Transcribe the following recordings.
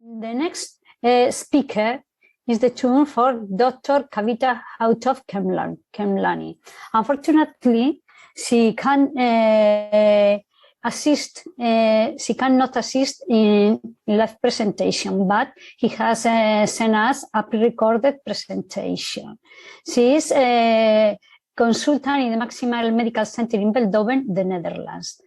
The next speaker is the turn for Dr. Kavita Houthoff Khemlani. Unfortunately, she cannot assist in live presentation, but he has sent us a pre-recorded presentation. She is a consultant in the Maximal Medical Center in Veldhoven, the Netherlands.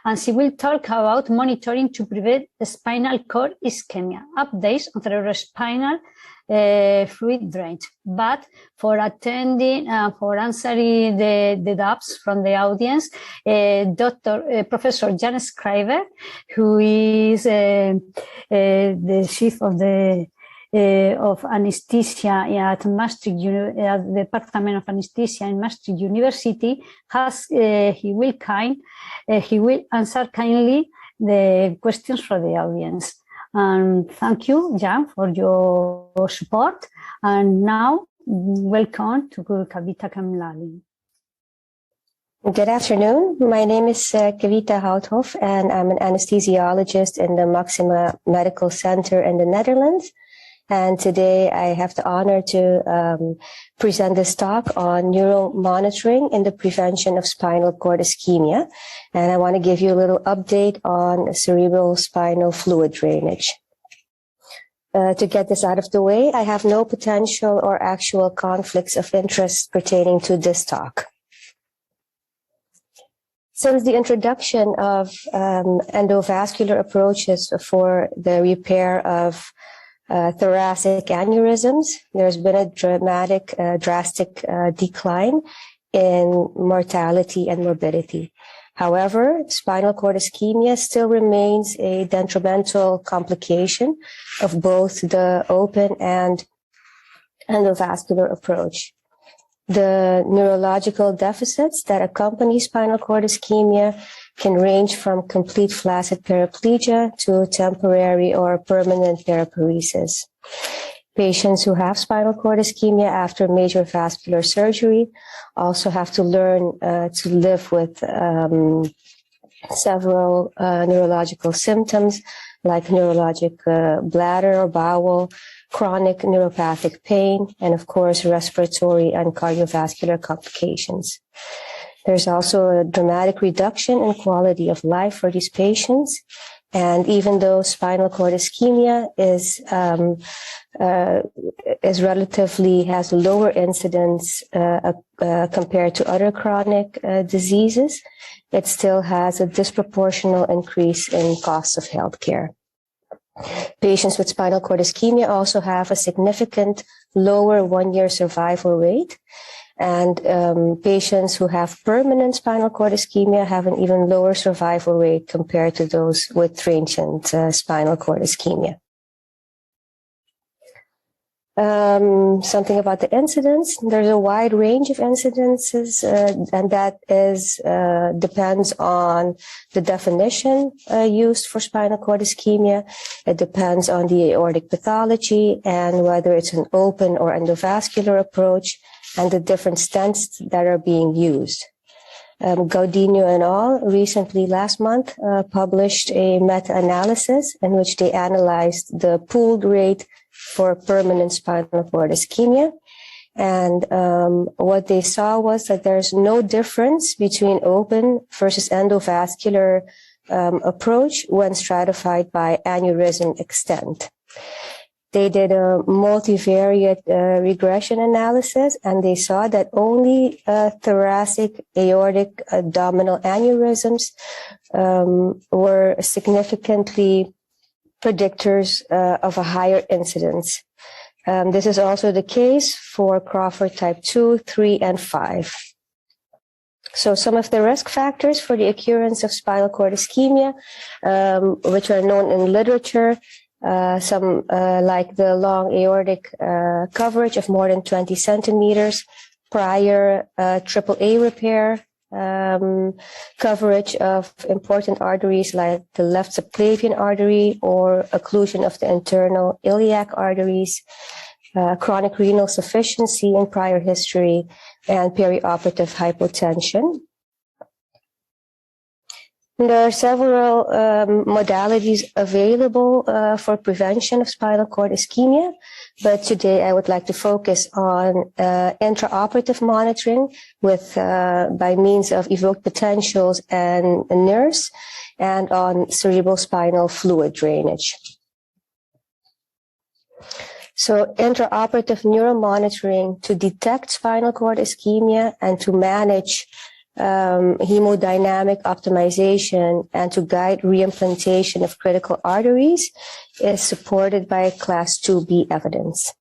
And she will talk about monitoring to prevent spinal cord ischemia, updates on cerebrospinal fluid drainage. But for attending, for answering the doubts from the audience, Professor Jan Schrijver, who is the chief of the of Anaesthesia at Maastricht, at the Department of Anaesthesia in Maastricht University, he will answer kindly the questions from the audience. And thank you, Jan, for your support. And now, welcome to Kavita Khemlani. Good afternoon. My name is Kavita Houthoff, and I'm an anesthesiologist in the Maxima Medical Center in the Netherlands. And today I have the honor to present this talk on neuromonitoring in the prevention of spinal cord ischemia. And I want to give you a little update on cerebral spinal fluid drainage. To get this out of the way, I have no potential or actual conflicts of interest pertaining to this talk. Since the introduction of endovascular approaches for the repair of thoracic aneurysms, there's been a drastic decline in mortality and morbidity. However, spinal cord ischemia still remains a detrimental complication of both the open and endovascular approach. The neurological deficits that accompany spinal cord ischemia can range from complete flaccid paraplegia to temporary or permanent paraparesis. Patients who have spinal cord ischemia after major vascular surgery also have to learn to live with several neurological symptoms like neurologic bladder or bowel, chronic neuropathic pain, and of course respiratory and cardiovascular complications. There's also a dramatic reduction in quality of life for these patients. And even though spinal cord ischemia has lower incidence compared to other chronic diseases, it still has a disproportional increase in costs of healthcare. Patients with spinal cord ischemia also have a significant lower one-year survival rate. And patients who have permanent spinal cord ischemia have an even lower survival rate compared to those with transient spinal cord ischemia. Something about the incidence. There's a wide range of incidences, and that depends on the definition used for spinal cord ischemia. It depends on the aortic pathology and whether it's an open or endovascular approach, and the different stents that are being used. Gaudino et al. Recently last month published a meta-analysis in which they analyzed the pooled rate for permanent spinal cord ischemia. And what they saw was that there's no difference between open versus endovascular approach when stratified by aneurysm extent. They did a multivariate regression analysis, and they saw that only thoracic aortic abdominal aneurysms were significantly predictors of a higher incidence. This is also the case for Crawford type 2, 3, and 5. So some of the risk factors for the occurrence of spinal cord ischemia, which are known in literature, like the long aortic coverage of more than 20 centimeters, prior AAA repair, coverage of important arteries like the left subclavian artery or occlusion of the internal iliac arteries, chronic renal sufficiency in prior history, and perioperative hypotension. There are several modalities available for prevention of spinal cord ischemia, but today I would like to focus on intraoperative monitoring with by means of evoked potentials and NIRS, and on cerebral spinal fluid drainage. So intraoperative neuromonitoring to detect spinal cord ischemia and to manage hemodynamic optimization and to guide reimplantation of critical arteries is supported by Class 2B evidence.